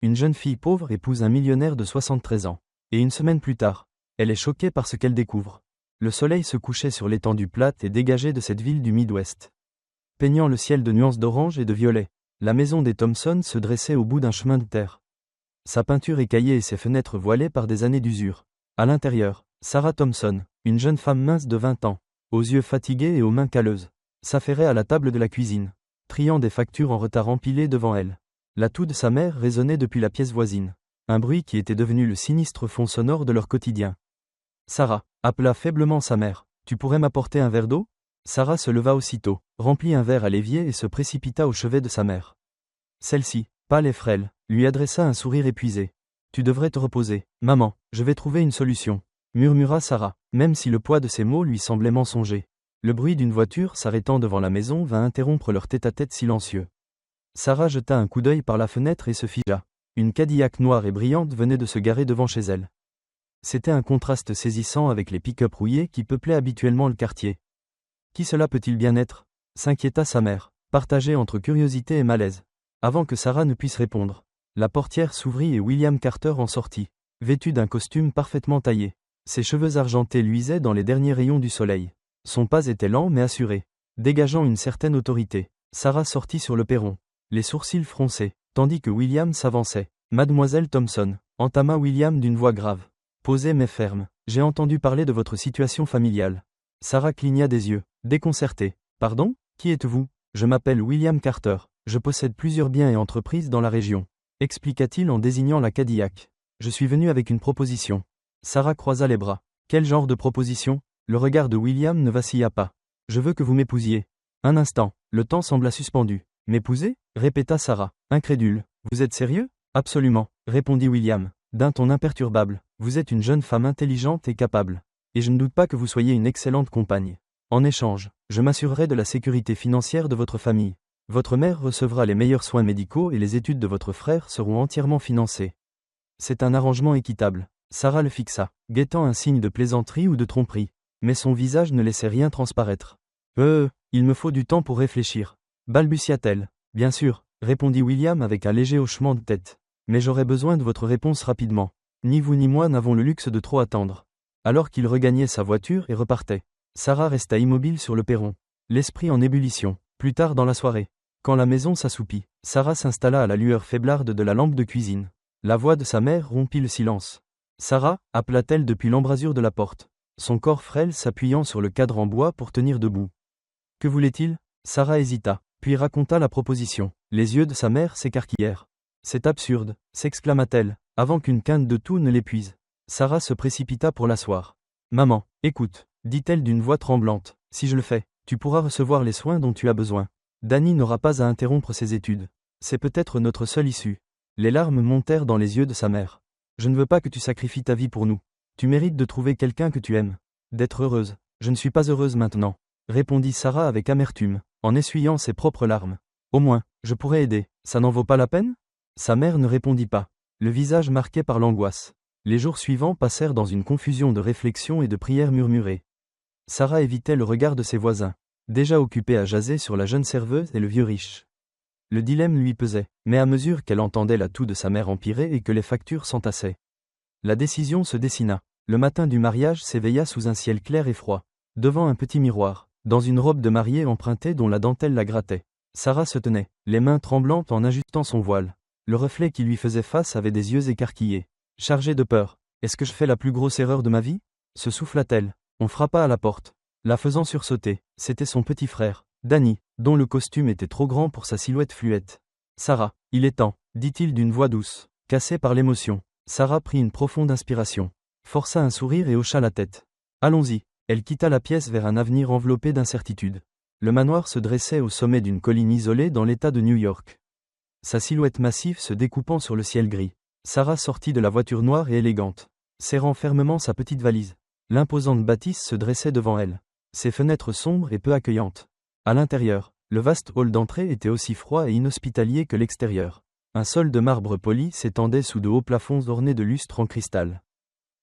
Une jeune fille pauvre épouse un millionnaire de 73 ans. Et une semaine plus tard, elle est choquée par ce qu'elle découvre. Le soleil se couchait sur l'étendue plate et dégagée de cette ville du Midwest. Peignant le ciel de nuances d'orange et de violet, la maison des Thompson se dressait au bout d'un chemin de terre. Sa peinture écaillée et ses fenêtres voilées par des années d'usure. À l'intérieur, Sarah Thompson, une jeune femme mince de 20 ans, aux yeux fatigués et aux mains calleuses, s'affairait à la table de la cuisine, triant des factures en retard empilées devant elle. La toux de sa mère résonnait depuis la pièce voisine, un bruit qui était devenu le sinistre fond sonore de leur quotidien. Sarah appela faiblement sa mère. « Tu pourrais m'apporter un verre d'eau ?» Sarah se leva aussitôt, remplit un verre à l'évier et se précipita au chevet de sa mère. Celle-ci, pâle et frêle, lui adressa un sourire épuisé. « Tu devrais te reposer, maman, je vais trouver une solution, » murmura Sarah, même si le poids de ses mots lui semblait mensonger. Le bruit d'une voiture s'arrêtant devant la maison vint interrompre leur tête-à-tête silencieux. Sarah jeta un coup d'œil par la fenêtre et se figea. Une Cadillac noire et brillante venait de se garer devant chez elle. C'était un contraste saisissant avec les pick-up rouillés qui peuplaient habituellement le quartier. Qui cela peut-il bien être ? S'inquiéta sa mère, partagée entre curiosité et malaise. Avant que Sarah ne puisse répondre, la portière s'ouvrit et William Carter en sortit, vêtu d'un costume parfaitement taillé. Ses cheveux argentés luisaient dans les derniers rayons du soleil. Son pas était lent mais assuré, dégageant une certaine autorité. Sarah sortit sur le perron, les sourcils froncés, tandis que William s'avançait. « Mademoiselle Thompson », entama William d'une voix grave, posée mais ferme, « j'ai entendu parler de votre situation familiale. » Sarah cligna des yeux, déconcertée. « Pardon ? Qui êtes-vous ? » « Je m'appelle William Carter, je possède plusieurs biens et entreprises dans la région, » expliqua-t-il en désignant la Cadillac. « Je suis venu avec une proposition. » Sarah croisa les bras. « Quel genre de proposition ? » Le regard de William ne vacilla pas. « Je veux que vous m'épousiez. » Un instant, le temps sembla suspendu. « M'épouser ? » répéta Sarah, incrédule. « Vous êtes sérieux ? » « Absolument, » répondit William, d'un ton imperturbable. « Vous êtes une jeune femme intelligente et capable. Et je ne doute pas que vous soyez une excellente compagne. En échange, je m'assurerai de la sécurité financière de votre famille. Votre mère recevra les meilleurs soins médicaux et les études de votre frère seront entièrement financées. C'est un arrangement équitable. » Sarah le fixa, guettant un signe de plaisanterie ou de tromperie. Mais son visage ne laissait rien transparaître. « Il me faut du temps pour réfléchir. » balbutia-t-elle. « Bien sûr, » répondit William avec un léger hochement de tête. « Mais j'aurai besoin de votre réponse rapidement. Ni vous ni moi n'avons le luxe de trop attendre. » Alors qu'il regagnait sa voiture et repartait, Sarah resta immobile sur le perron, l'esprit en ébullition. Plus tard dans la soirée, quand la maison s'assoupit, Sarah s'installa à la lueur faiblarde de la lampe de cuisine. La voix de sa mère rompit le silence. « Sarah » appela-t-elle depuis l'embrasure de la porte, son corps frêle s'appuyant sur le cadre en bois pour tenir debout. « Que voulait-il » Sarah hésita, puis raconta la proposition. Les yeux de sa mère s'écarquillèrent. « C'est absurde » s'exclama-t-elle, avant qu'une quinte de toux ne l'épuise. Sarah se précipita pour l'asseoir. « Maman, écoute » dit-elle d'une voix tremblante, « si je le fais, tu pourras recevoir les soins dont tu as besoin. Danny n'aura pas à interrompre ses études. C'est peut-être notre seule issue. » Les larmes montèrent dans les yeux de sa mère. « Je ne veux pas que tu sacrifies ta vie pour nous. Tu mérites de trouver quelqu'un que tu aimes. D'être heureuse. Je ne suis pas heureuse maintenant, » répondit Sarah avec amertume, en essuyant ses propres larmes. « Au moins, je pourrais aider. Ça n'en vaut pas la peine ?» Sa mère ne répondit pas, le visage marqué par l'angoisse. Les jours suivants passèrent dans une confusion de réflexions et de prières murmurées. Sarah évitait le regard de ses voisins, déjà occupés à jaser sur la jeune serveuse et le vieux riche. Le dilemme lui pesait, mais à mesure qu'elle entendait la toux de sa mère empirer et que les factures s'entassaient, la décision se dessina. Le matin du mariage s'éveilla sous un ciel clair et froid, devant un petit miroir, dans une robe de mariée empruntée dont la dentelle la grattait. Sarah se tenait, les mains tremblantes en ajustant son voile. Le reflet qui lui faisait face avait des yeux écarquillés, chargés de peur. « Est-ce que je fais la plus grosse erreur de ma vie ?» se souffla-t-elle. On frappa à la porte, la faisant sursauter. C'était son petit frère, Danny, dont le costume était trop grand pour sa silhouette fluette. « Sarah, il est temps », dit-il d'une voix douce, cassée par l'émotion. Sarah prit une profonde inspiration, força un sourire et hocha la tête. « Allons-y ». Elle quitta la pièce vers un avenir enveloppé d'incertitude. Le manoir se dressait au sommet d'une colline isolée dans l'État de New York, sa silhouette massive se découpant sur le ciel gris. Sarah sortit de la voiture noire et élégante, serrant fermement sa petite valise. L'imposante bâtisse se dressait devant elle, ses fenêtres sombres et peu accueillantes. À l'intérieur, le vaste hall d'entrée était aussi froid et inhospitalier que l'extérieur. Un sol de marbre poli s'étendait sous de hauts plafonds ornés de lustres en cristal.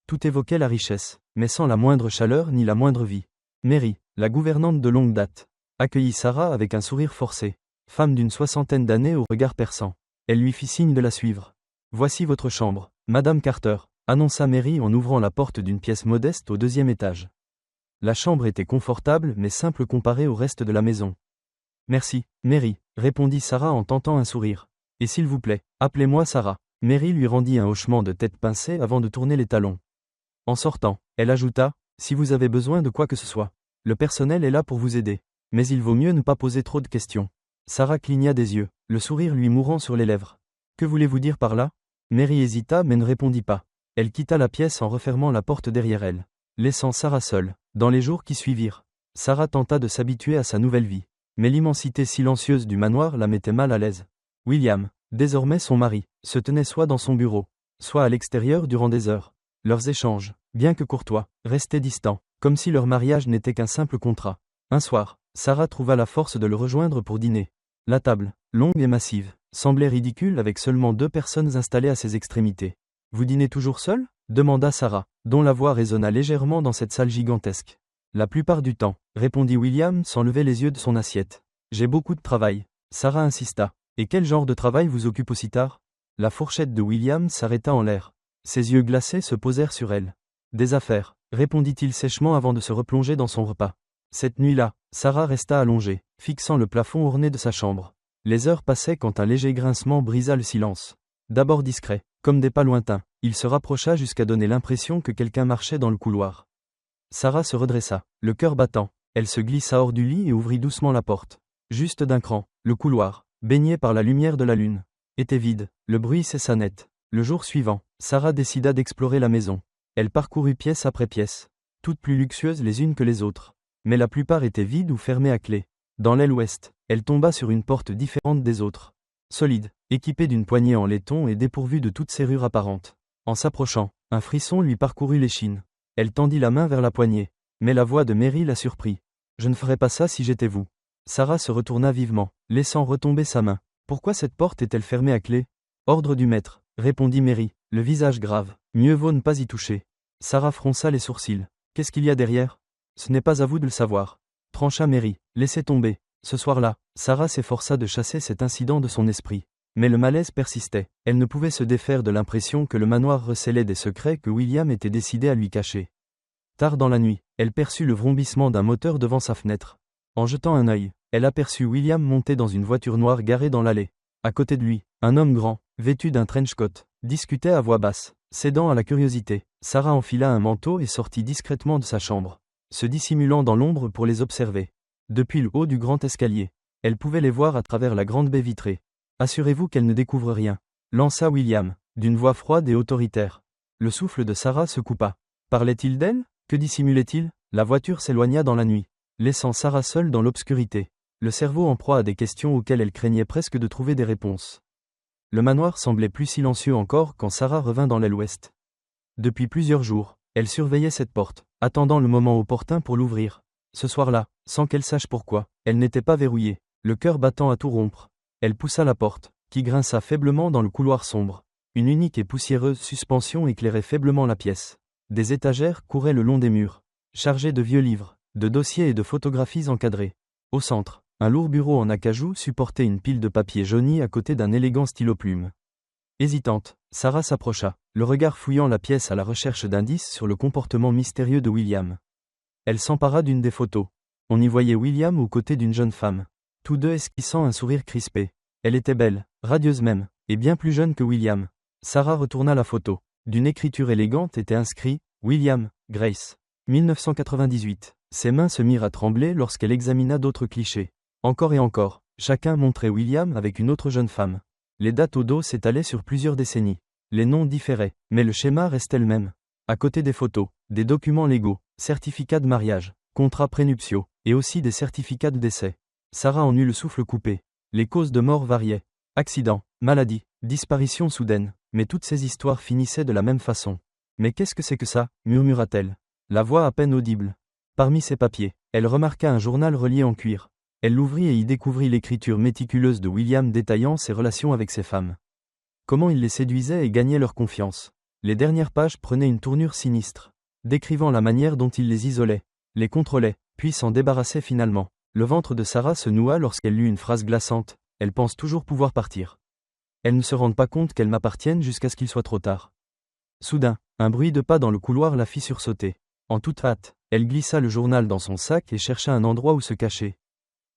Tout évoquait la richesse, mais sans la moindre chaleur ni la moindre vie. Mary, la gouvernante de longue date, accueillit Sarah avec un sourire forcé. Femme d'une 60aine d'années au regard perçant, elle lui fit signe de la suivre. Voici votre chambre, Madame Carter, annonça Mary en ouvrant la porte d'une pièce modeste au 2e étage. La chambre était confortable mais simple comparée au reste de la maison. Merci, Mary, répondit Sarah en tentant un sourire. Et s'il vous plaît, appelez-moi Sarah. Mary lui rendit un hochement de tête pincé avant de tourner les talons. En sortant, elle ajouta, si vous avez besoin de quoi que ce soit, le personnel est là pour vous aider. Mais il vaut mieux ne pas poser trop de questions. Sarah cligna des yeux, le sourire lui mourant sur les lèvres. Que voulez-vous dire par là? Mary hésita mais ne répondit pas. Elle quitta la pièce en refermant la porte derrière elle, laissant Sarah seule. Dans les jours qui suivirent, Sarah tenta de s'habituer à sa nouvelle vie. Mais l'immensité silencieuse du manoir la mettait mal à l'aise. William, désormais son mari, se tenait soit dans son bureau, soit à l'extérieur durant des heures. Leurs échanges, bien que courtois, restaient distants, comme si leur mariage n'était qu'un simple contrat. Un soir, Sarah trouva la force de le rejoindre pour dîner. La table, longue et massive, semblait ridicule avec seulement 2 personnes installées à ses extrémités. « Vous dînez toujours seul ?» demanda Sarah, dont la voix résonna légèrement dans cette salle gigantesque. « La plupart du temps », répondit William sans lever les yeux de son assiette. « J'ai beaucoup de travail. » Sarah insista. « Et quel genre de travail vous occupe aussi tard ?» La fourchette de William s'arrêta en l'air. Ses yeux glacés se posèrent sur elle. « Des affaires », répondit-il sèchement avant de se replonger dans son repas. Cette nuit-là, Sarah resta allongée, fixant le plafond orné de sa chambre. Les heures passaient quand un léger grincement brisa le silence. D'abord discret, comme des pas lointains, il se rapprocha jusqu'à donner l'impression que quelqu'un marchait dans le couloir. Sarah se redressa, le cœur battant. Elle se glissa hors du lit et ouvrit doucement la porte. Juste d'un cran, le couloir, baigné par la lumière de la lune, était vide. Le bruit cessa net. Le jour suivant, Sarah décida d'explorer la maison. Elle parcourut pièce après pièce, toutes plus luxueuses les unes que les autres. Mais la plupart étaient vides ou fermées à clé. Dans l'aile ouest, elle tomba sur une porte différente des autres. Solide, équipée d'une poignée en laiton et dépourvue de toute serrure apparente. En s'approchant, un frisson lui parcourut l'échine. Elle tendit la main vers la poignée. Mais la voix de Mary la surprit. « Je ne ferais pas ça si j'étais vous. » Sarah se retourna vivement, laissant retomber sa main. « Pourquoi cette porte est-elle fermée à clé ?»« Ordre du maître, » répondit Mary, le visage grave. « Mieux vaut ne pas y toucher. » Sarah fronça les sourcils. « Qu'est-ce qu'il y a derrière ?»« Ce n'est pas à vous de le savoir. » Trancha Mary. « Laissez tomber. » Ce soir-là, Sarah s'efforça de chasser cet incident de son esprit. Mais le malaise persistait. Elle ne pouvait se défaire de l'impression que le manoir recelait des secrets que William était décidé à lui cacher. Tard dans la nuit, elle perçut le vrombissement d'un moteur devant sa fenêtre. En jetant un œil, elle aperçut William monter dans une voiture noire garée dans l'allée. À côté de lui, un homme grand, vêtu d'un trench coat, discutait à voix basse. Cédant à la curiosité, Sarah enfila un manteau et sortit discrètement de sa chambre, se dissimulant dans l'ombre pour les observer. Depuis le haut du grand escalier, elle pouvait les voir à travers la grande baie vitrée. « Assurez-vous qu'elle ne découvre rien », lança William, d'une voix froide et autoritaire. Le souffle de Sarah se coupa. Parlait-il d'elle? Que dissimulait-il? La voiture s'éloigna dans la nuit, laissant Sarah seule dans l'obscurité, le cerveau en proie à des questions auxquelles elle craignait presque de trouver des réponses. Le manoir semblait plus silencieux encore quand Sarah revint dans l'aile ouest. Depuis plusieurs jours, elle surveillait cette porte, attendant le moment opportun pour l'ouvrir. Ce soir-là, sans qu'elle sache pourquoi, elle n'était pas verrouillée, le cœur battant à tout rompre. Elle poussa la porte, qui grinça faiblement dans le couloir sombre. Une unique et poussiéreuse suspension éclairait faiblement la pièce. Des étagères couraient le long des murs, chargées de vieux livres, de dossiers et de photographies encadrées. Au centre, un lourd bureau en acajou supportait une pile de papier jauni à côté d'un élégant stylo-plume. Hésitante, Sarah s'approcha, le regard fouillant la pièce à la recherche d'indices sur le comportement mystérieux de William. Elle s'empara d'une des photos. On y voyait William aux côtés d'une jeune femme, tous deux esquissant un sourire crispé. Elle était belle, radieuse même, et bien plus jeune que William. Sarah retourna la photo. D'une écriture élégante était inscrit « William, Grace, 1998 ». Ses mains se mirent à trembler lorsqu'elle examina d'autres clichés. Encore et encore, chacun montrait William avec une autre jeune femme. Les dates au dos s'étalaient sur plusieurs décennies. Les noms différaient, mais le schéma restait le même. À côté des photos, des documents légaux, certificats de mariage, contrats prénuptiaux, et aussi des certificats de décès. Sarah en eut le souffle coupé. Les causes de mort variaient. Accident, maladie, disparition soudaine, mais toutes ces histoires finissaient de la même façon. « Mais qu'est-ce que c'est que ça ?» murmura-t-elle. La voix à peine audible. Parmi ses papiers, elle remarqua un journal relié en cuir. Elle l'ouvrit et y découvrit l'écriture méticuleuse de William détaillant ses relations avec ses femmes. Comment il les séduisait et gagnait leur confiance. Les dernières pages prenaient une tournure sinistre, décrivant la manière dont il les isolait, les contrôlait, puis s'en débarrassait finalement. Le ventre de Sarah se noua lorsqu'elle lut une phrase glaçante. Elle pense toujours pouvoir partir. Elles ne se rendent pas compte qu'elles m'appartiennent jusqu'à ce qu'il soit trop tard. Soudain, un bruit de pas dans le couloir la fit sursauter. En toute hâte, elle glissa le journal dans son sac et chercha un endroit où se cacher.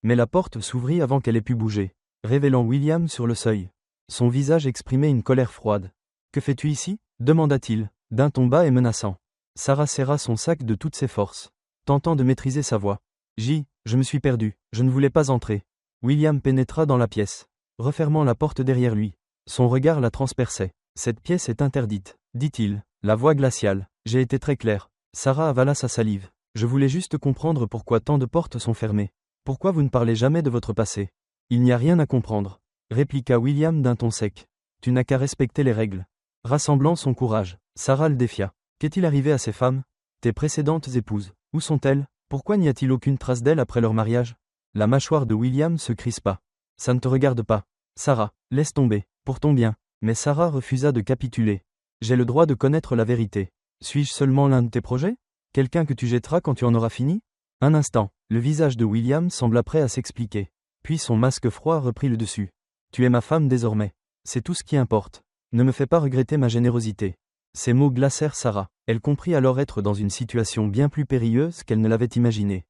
Mais la porte s'ouvrit avant qu'elle ait pu bouger, révélant William sur le seuil. Son visage exprimait une colère froide. « Que fais-tu ici » demanda-t-il, d'un ton bas et menaçant. Sarah serra son sac de toutes ses forces, tentant de maîtriser sa voix. « Je me suis perdu, je ne voulais pas entrer. » William pénétra dans la pièce, refermant la porte derrière lui. Son regard la transperçait. « Cette pièce est interdite, » dit-il, la voix glaciale. « J'ai été très clair. » Sarah avala sa salive. « Je voulais juste comprendre pourquoi tant de portes sont fermées. Pourquoi vous ne parlez jamais de votre passé ? » « Il n'y a rien à comprendre, » répliqua William d'un ton sec. « Tu n'as qu'à respecter les règles. » Rassemblant son courage, Sarah le défia. « Qu'est-il arrivé à ces femmes ? Tes précédentes épouses, où sont-elles ? Pourquoi n'y a-t-il aucune trace d'elles après leur mariage ?» La mâchoire de William se crispa. « Ça ne te regarde pas. Sarah, laisse tomber, pour ton bien. » Mais Sarah refusa de capituler. « J'ai le droit de connaître la vérité. Suis-je seulement l'un de tes projets ? Quelqu'un que tu jetteras quand tu en auras fini ?» Un instant, le visage de William sembla prêt à s'expliquer. Puis son masque froid reprit le dessus. « Tu es ma femme désormais. C'est tout ce qui importe. Ne me fais pas regretter ma générosité. » Ces mots glacèrent Sarah. Elle comprit alors être dans une situation bien plus périlleuse qu'elle ne l'avait imaginé.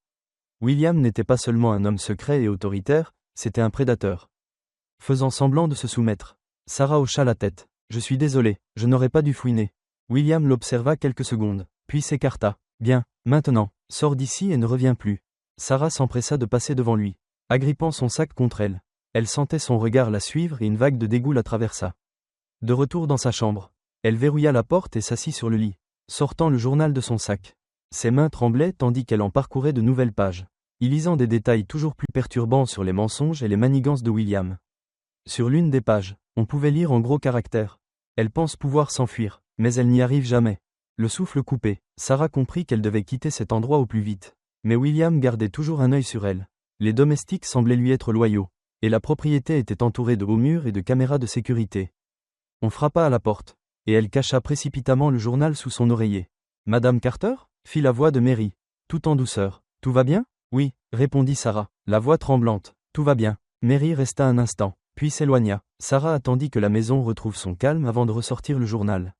William n'était pas seulement un homme secret et autoritaire, c'était un prédateur. Faisant semblant de se soumettre, Sarah hocha la tête. « Je suis désolé, je n'aurais pas dû fouiner. » William l'observa quelques secondes, puis s'écarta. « Bien, maintenant, sors d'ici et ne reviens plus. » Sarah s'empressa de passer devant lui, agrippant son sac contre elle. Elle sentait son regard la suivre et une vague de dégoût la traversa. De retour dans sa chambre, elle verrouilla la porte et s'assit sur le lit, sortant le journal de son sac. Ses mains tremblaient tandis qu'elle en parcourait de nouvelles pages, y lisant des détails toujours plus perturbants sur les mensonges et les manigances de William. Sur l'une des pages, on pouvait lire en gros caractères. Elle pense pouvoir s'enfuir, mais elle n'y arrive jamais. Le souffle coupé, Sarah comprit qu'elle devait quitter cet endroit au plus vite. Mais William gardait toujours un œil sur elle. Les domestiques semblaient lui être loyaux, et la propriété était entourée de hauts murs et de caméras de sécurité. On frappa à la porte, et elle cacha précipitamment le journal sous son oreiller. « Madame Carter » fit la voix de Mary, tout en douceur. « Tout va bien ?» « Oui » répondit Sarah, la voix tremblante. « Tout va bien. » Mary resta un instant, puis s'éloigna. Sarah attendit que la maison retrouve son calme avant de ressortir le journal.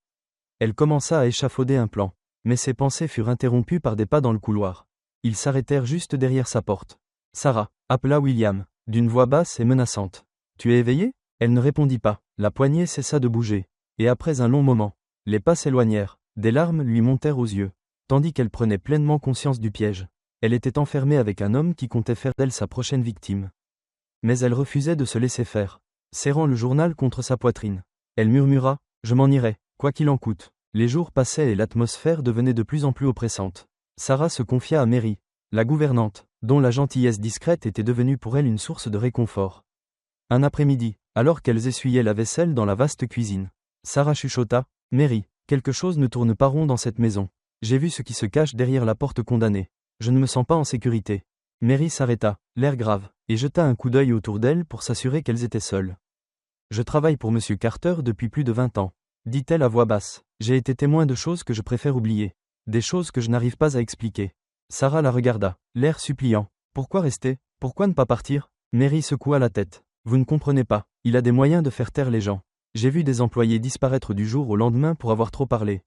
Elle commença à échafauder un plan, mais ses pensées furent interrompues par des pas dans le couloir. Ils s'arrêtèrent juste derrière sa porte. « Sarah » appela William, d'une voix basse et menaçante. « Tu es éveillée ?» Elle ne répondit pas. La poignée cessa de bouger. Et après un long moment, les pas s'éloignèrent, des larmes lui montèrent aux yeux, tandis qu'elle prenait pleinement conscience du piège. Elle était enfermée avec un homme qui comptait faire d'elle sa prochaine victime. Mais elle refusait de se laisser faire, serrant le journal contre sa poitrine. Elle murmura « Je m'en irai, quoi qu'il en coûte ». Les jours passaient et l'atmosphère devenait de plus en plus oppressante. Sarah se confia à Mary, la gouvernante, dont la gentillesse discrète était devenue pour elle une source de réconfort. Un après-midi, alors qu'elles essuyaient la vaisselle dans la vaste cuisine, Sarah chuchota « Mary, quelque chose ne tourne pas rond dans cette maison. J'ai vu ce qui se cache derrière la porte condamnée. Je ne me sens pas en sécurité. » Mary s'arrêta, l'air grave, et jeta un coup d'œil autour d'elle pour s'assurer qu'elles étaient seules. « Je travaille pour M. Carter depuis plus de 20 ans, » dit-elle à voix basse. « J'ai été témoin de choses que je préfère oublier. Des choses que je n'arrive pas à expliquer. » Sarah la regarda, l'air suppliant. « Pourquoi rester ? Pourquoi ne pas partir ?» Mary secoua la tête. « Vous ne comprenez pas, il a des moyens de faire taire les gens. J'ai vu des employés disparaître du jour au lendemain pour avoir trop parlé.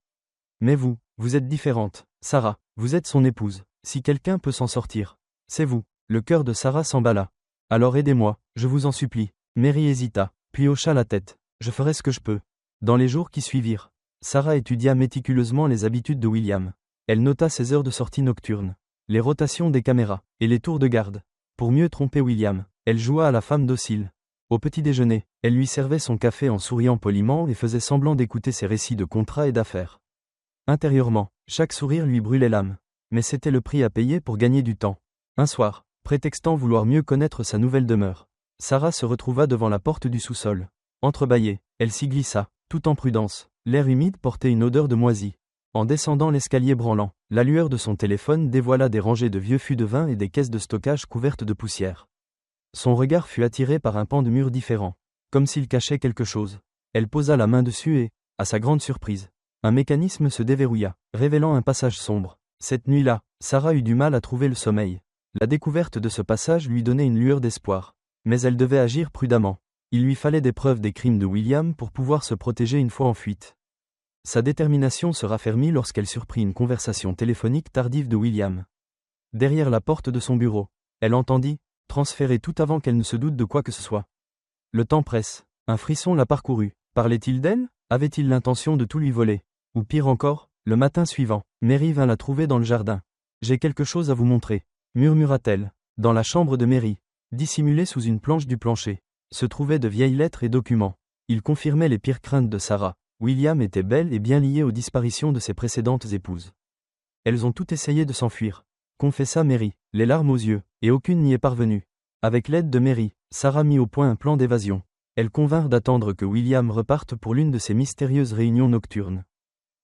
Mais vous êtes différente. Sarah, vous êtes son épouse. Si quelqu'un peut s'en sortir, c'est vous. » Le cœur de Sarah s'emballa. « Alors aidez-moi, je vous en supplie. » Mary hésita, puis hocha la tête. « Je ferai ce que je peux. » Dans les jours qui suivirent, Sarah étudia méticuleusement les habitudes de William. Elle nota ses heures de sortie nocturne, les rotations des caméras, et les tours de garde. Pour mieux tromper William, elle joua à la femme docile. Au petit déjeuner, elle lui servait son café en souriant poliment et faisait semblant d'écouter ses récits de contrats et d'affaires. Intérieurement, chaque sourire lui brûlait l'âme. Mais c'était le prix à payer pour gagner du temps. Un soir, prétextant vouloir mieux connaître sa nouvelle demeure, Sarah se retrouva devant la porte du sous-sol. Entrebâillée, elle s'y glissa, tout en prudence. L'air humide portait une odeur de moisi. En descendant l'escalier branlant, la lueur de son téléphone dévoila des rangées de vieux fûts de vin et des caisses de stockage couvertes de poussière. Son regard fut attiré par un pan de mur différent, comme s'il cachait quelque chose. Elle posa la main dessus et, à sa grande surprise, un mécanisme se déverrouilla, révélant un passage sombre. Cette nuit-là, Sarah eut du mal à trouver le sommeil. La découverte de ce passage lui donnait une lueur d'espoir. Mais elle devait agir prudemment. Il lui fallait des preuves des crimes de William pour pouvoir se protéger une fois en fuite. Sa détermination se raffermit lorsqu'elle surprit une conversation téléphonique tardive de William. Derrière la porte de son bureau, elle entendit, transférer tout avant qu'elle ne se doute de quoi que ce soit. Le temps presse. Un frisson la parcourut. Parlait-il d'elle? Avait-il l'intention de tout lui voler? Ou pire encore, le matin suivant, Mary vint la trouver dans le jardin. « J'ai quelque chose à vous montrer », murmura-t-elle. Dans la chambre de Mary, dissimulée sous une planche du plancher, se trouvaient de vieilles lettres et documents. Ils confirmaient les pires craintes de Sarah. William était bel et bien lié aux disparitions de ses précédentes épouses. Elles ont toutes essayé de s'enfuir, confessa Mary, les larmes aux yeux, et aucune n'y est parvenue. Avec l'aide de Mary, Sarah mit au point un plan d'évasion. Elles convinrent d'attendre que William reparte pour l'une de ces mystérieuses réunions nocturnes.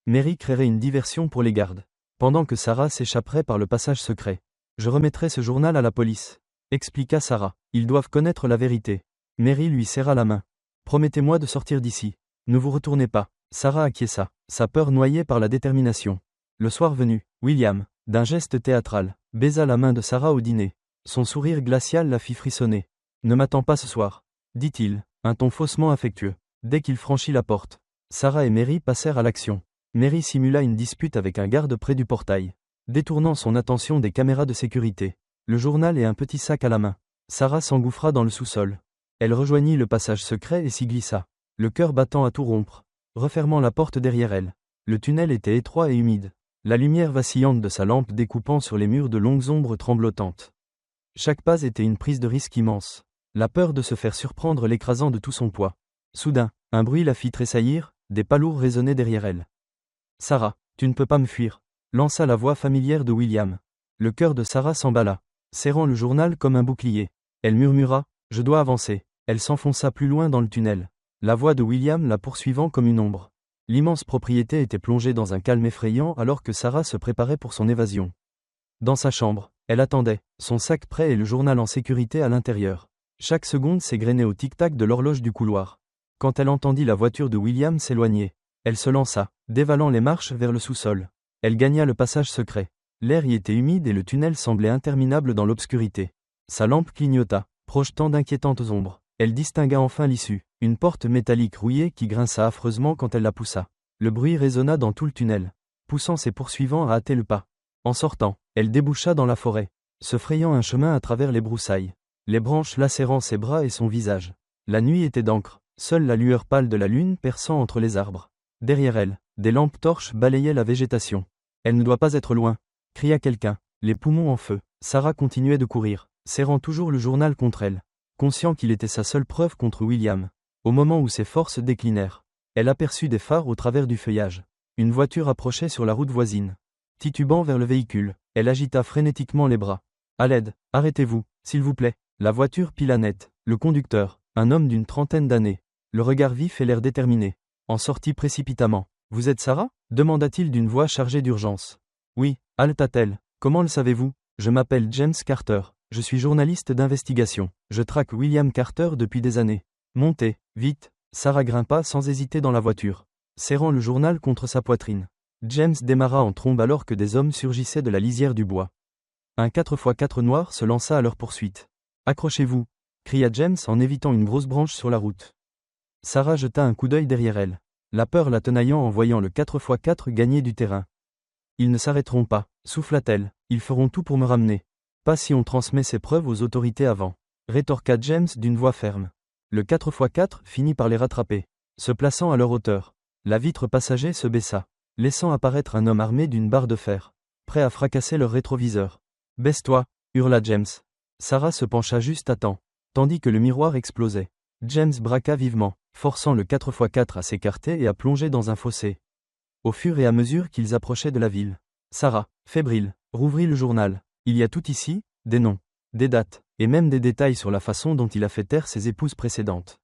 Mary créerait une diversion pour les gardes, pendant que Sarah s'échapperait par le passage secret. « Je remettrai ce journal à la police », expliqua Sarah. « Ils doivent connaître la vérité. » Mary lui serra la main. « Promettez-moi de sortir d'ici. Ne vous retournez pas. » Sarah acquiesça, sa peur noyée par la détermination. Le soir venu, William, d'un geste théâtral, baisa la main de Sarah au dîner. Son sourire glacial la fit frissonner. « Ne m'attends pas ce soir, » dit-il, un ton faussement affectueux. Dès qu'il franchit la porte, Sarah et Mary passèrent à l'action. Mary simula une dispute avec un garde près du portail, détournant son attention des caméras de sécurité. Le journal et un petit sac à la main. Sarah s'engouffra dans le sous-sol. Elle rejoignit le passage secret et s'y glissa, le cœur battant à tout rompre, refermant la porte derrière elle. Le tunnel était étroit et humide, la lumière vacillante de sa lampe découpant sur les murs de longues ombres tremblotantes. Chaque pas était une prise de risque immense, la peur de se faire surprendre l'écrasant de tout son poids. Soudain, un bruit la fit tressaillir, des pas lourds résonnaient derrière elle. « Sarah, tu ne peux pas me fuir », lança la voix familière de William. Le cœur de Sarah s'emballa, serrant le journal comme un bouclier. Elle murmura, « Je dois avancer ». Elle s'enfonça plus loin dans le tunnel, la voix de William la poursuivant comme une ombre. L'immense propriété était plongée dans un calme effrayant alors que Sarah se préparait pour son évasion. Dans sa chambre, elle attendait, son sac prêt et le journal en sécurité à l'intérieur. Chaque seconde s'égrenait au tic-tac de l'horloge du couloir. Quand elle entendit la voiture de William s'éloigner, elle se lança, dévalant les marches vers le sous-sol. Elle gagna le passage secret. L'air y était humide et le tunnel semblait interminable dans l'obscurité. Sa lampe clignota, projetant d'inquiétantes ombres. Elle distingua enfin l'issue, une porte métallique rouillée qui grinça affreusement quand elle la poussa. Le bruit résonna dans tout le tunnel, poussant ses poursuivants à hâter le pas. En sortant, elle déboucha dans la forêt, se frayant un chemin à travers les broussailles, les branches lacérant ses bras et son visage. La nuit était d'encre, seule la lueur pâle de la lune perçant entre les arbres. Derrière elle, des lampes torches balayaient la végétation. « Elle ne doit pas être loin », cria quelqu'un, les poumons en feu. Sarah continuait de courir, serrant toujours le journal contre elle, conscient qu'il était sa seule preuve contre William. Au moment où ses forces déclinèrent, elle aperçut des phares au travers du feuillage. Une voiture approchait sur la route voisine. Titubant vers le véhicule, elle agita frénétiquement les bras. « À l'aide, arrêtez-vous, s'il vous plaît !» La voiture pila net. Le conducteur, un homme d'une trentaine d'années, le regard vif et l'air déterminé, en sortit précipitamment. « Vous êtes Sarah ?» demanda-t-il d'une voix chargée d'urgence. « Oui, haleta-t-elle. Comment le savez-vous ? Je m'appelle James Carter. Je suis journaliste d'investigation. Je traque William Carter depuis des années. Montez, vite !» Sarah grimpa sans hésiter dans la voiture, serrant le journal contre sa poitrine. James démarra en trombe alors que des hommes surgissaient de la lisière du bois. Un 4x4 noir se lança à leur poursuite. « Accrochez-vous !» cria James en évitant une grosse branche sur la route. Sarah jeta un coup d'œil derrière elle, la peur la tenaillant en voyant le 4x4 gagner du terrain. « Ils ne s'arrêteront pas, souffla-t-elle, ils feront tout pour me ramener. Pas si on transmet ces preuves aux autorités avant, rétorqua James d'une voix ferme. Le 4x4 finit par les rattraper, se plaçant à leur hauteur. La vitre passager se baissa, laissant apparaître un homme armé d'une barre de fer, prêt à fracasser leur rétroviseur. « Baisse-toi !» hurla James. Sarah se pencha juste à temps, tandis que le miroir explosait. James braqua vivement, forçant le 4x4 à s'écarter et à plonger dans un fossé. Au fur et à mesure qu'ils approchaient de la ville, Sarah, fébrile, rouvrit le journal. Il y a tout ici, des noms, des dates, et même des détails sur la façon dont il a fait taire ses épouses précédentes.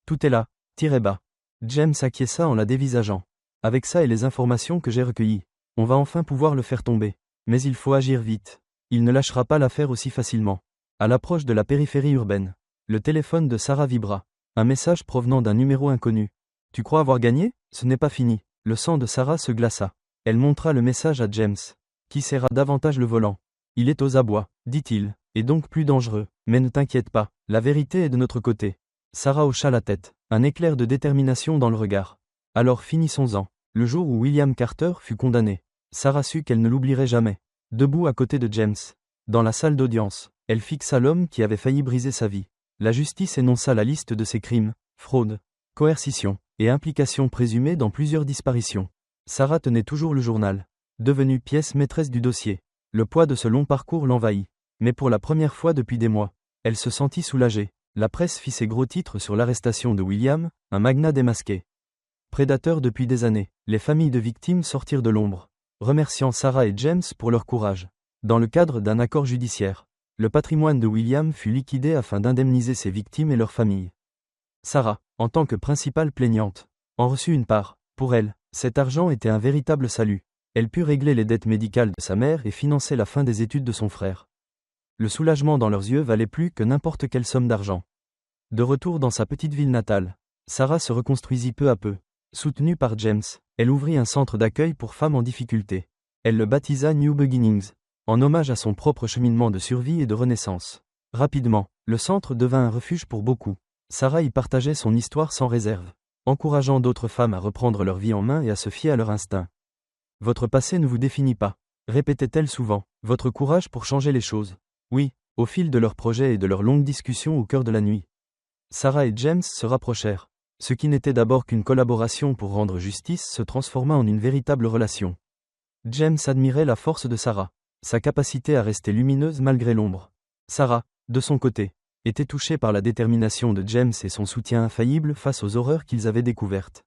Tout est là, tiré bas. James acquiesça en la dévisageant. Avec ça et les informations que j'ai recueillies, on va enfin pouvoir le faire tomber. Mais il faut agir vite. Il ne lâchera pas l'affaire aussi facilement. À l'approche de la périphérie urbaine, le téléphone de Sarah vibra. Un message provenant d'un numéro inconnu. « Tu crois avoir gagné ? Ce n'est pas fini. » Le sang de Sarah se glaça. Elle montra le message à James, qui serra davantage le volant. « Il est aux abois, dit-il, et donc plus dangereux. Mais ne t'inquiète pas, la vérité est de notre côté. » Sarah hocha la tête, un éclair de détermination dans le regard. Alors finissons-en. Le jour où William Carter fut condamné, Sarah sut qu'elle ne l'oublierait jamais. Debout à côté de James, dans la salle d'audience, elle fixa l'homme qui avait failli briser sa vie. La justice énonça la liste de ses crimes, fraude, coercition, et implication présumée dans plusieurs disparitions. Sarah tenait toujours le journal, devenue pièce maîtresse du dossier. Le poids de ce long parcours l'envahit. Mais pour la première fois depuis des mois, elle se sentit soulagée. La presse fit ses gros titres sur l'arrestation de William, un magnat démasqué. Prédateur depuis des années, les familles de victimes sortirent de l'ombre, remerciant Sarah et James pour leur courage. Dans le cadre d'un accord judiciaire, le patrimoine de William fut liquidé afin d'indemniser ses victimes et leurs familles. Sarah, en tant que principale plaignante, en reçut une part. Pour elle, cet argent était un véritable salut. Elle put régler les dettes médicales de sa mère et financer la fin des études de son frère. Le soulagement dans leurs yeux valait plus que n'importe quelle somme d'argent. De retour dans sa petite ville natale, Sarah se reconstruisit peu à peu. Soutenue par James, elle ouvrit un centre d'accueil pour femmes en difficulté. Elle le baptisa New Beginnings, en hommage à son propre cheminement de survie et de renaissance. Rapidement, le centre devint un refuge pour beaucoup. Sarah y partageait son histoire sans réserve, encourageant d'autres femmes à reprendre leur vie en main et à se fier à leur instinct. « Votre passé ne vous définit pas », répétait-elle souvent, « votre courage pour changer les choses. » Oui, au fil de leurs projets et de leurs longues discussions au cœur de la nuit, Sarah et James se rapprochèrent. Ce qui n'était d'abord qu'une collaboration pour rendre justice se transforma en une véritable relation. James admirait la force de Sarah, sa capacité à rester lumineuse malgré l'ombre. Sarah, de son côté, était touchée par la détermination de James et son soutien infaillible face aux horreurs qu'ils avaient découvertes.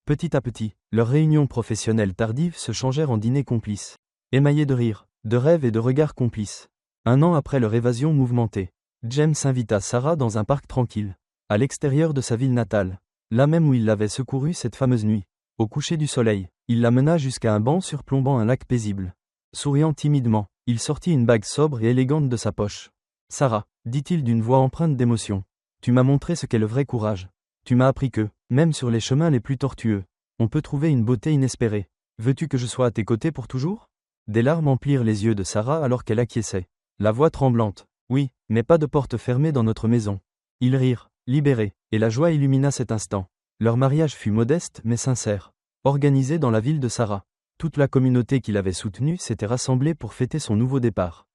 Petit à petit, leurs réunions professionnelles tardives se changèrent en dîners complices, émaillés de rires, de rêves et de regards complices. Un an après leur évasion mouvementée, James invita Sarah dans un parc tranquille, à l'extérieur de sa ville natale. Là même où il l'avait secourue cette fameuse nuit. Au coucher du soleil, il la mena jusqu'à un banc surplombant un lac paisible. Souriant timidement, il sortit une bague sobre et élégante de sa poche. « Sarah, dit-il d'une voix empreinte d'émotion, tu m'as montré ce qu'est le vrai courage. Tu m'as appris que, même sur les chemins les plus tortueux, on peut trouver une beauté inespérée. Veux-tu que je sois à tes côtés pour toujours ?» Des larmes emplirent les yeux de Sarah alors qu'elle acquiesçait. La voix tremblante. « Oui, mais pas de porte fermée dans notre maison. » Ils rirent, libérés, et la joie illumina cet instant. Leur mariage fut modeste mais sincère. Organisé dans la ville de Sarah. Toute la communauté qui l'avait soutenu s'était rassemblée pour fêter son nouveau départ.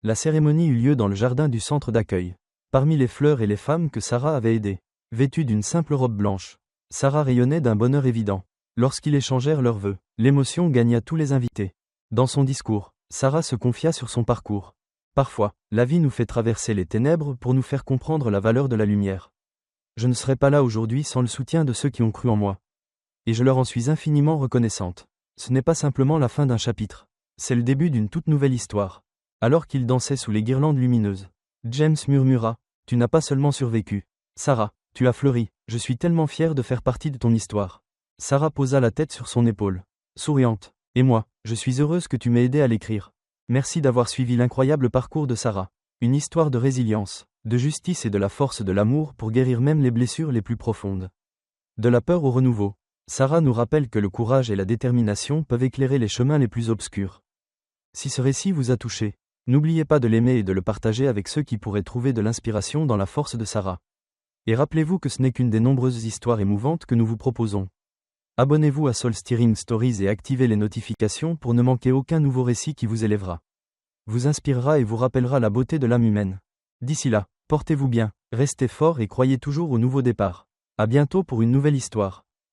La cérémonie eut lieu dans le jardin du centre d'accueil. Parmi les fleurs et les femmes que Sarah avait aidées, vêtues d'une simple robe blanche, Sarah rayonnait d'un bonheur évident. Lorsqu'ils échangèrent leurs vœux, l'émotion gagna tous les invités. Dans son discours, Sarah se confia sur son parcours. Parfois, la vie nous fait traverser les ténèbres pour nous faire comprendre la valeur de la lumière. Je ne serais pas là aujourd'hui sans le soutien de ceux qui ont cru en moi. Et je leur en suis infiniment reconnaissante. Ce n'est pas simplement la fin d'un chapitre. C'est le début d'une toute nouvelle histoire. Alors qu'ils dansaient sous les guirlandes lumineuses, James murmura, « Tu n'as pas seulement survécu. Sarah, tu as fleuri, je suis tellement fier de faire partie de ton histoire. » Sarah posa la tête sur son épaule, souriante. « Et moi, je suis heureuse que tu m'aies aidé à l'écrire. Merci d'avoir suivi l'incroyable parcours de Sarah. Une histoire de résilience, de justice et de la force de l'amour pour guérir même les blessures les plus profondes. De la peur au renouveau. Sarah nous rappelle que le courage et la détermination peuvent éclairer les chemins les plus obscurs. Si ce récit vous a touché, n'oubliez pas de l'aimer et de le partager avec ceux qui pourraient trouver de l'inspiration dans la force de Sarah. Et rappelez-vous que ce n'est qu'une des nombreuses histoires émouvantes que nous vous proposons. Abonnez-vous à Soul Stirring Stories et activez les notifications pour ne manquer aucun nouveau récit qui vous élèvera, vous inspirera et vous rappellera la beauté de l'âme humaine. D'ici là, portez-vous bien, restez forts et croyez toujours au nouveau départ. À bientôt pour une nouvelle histoire.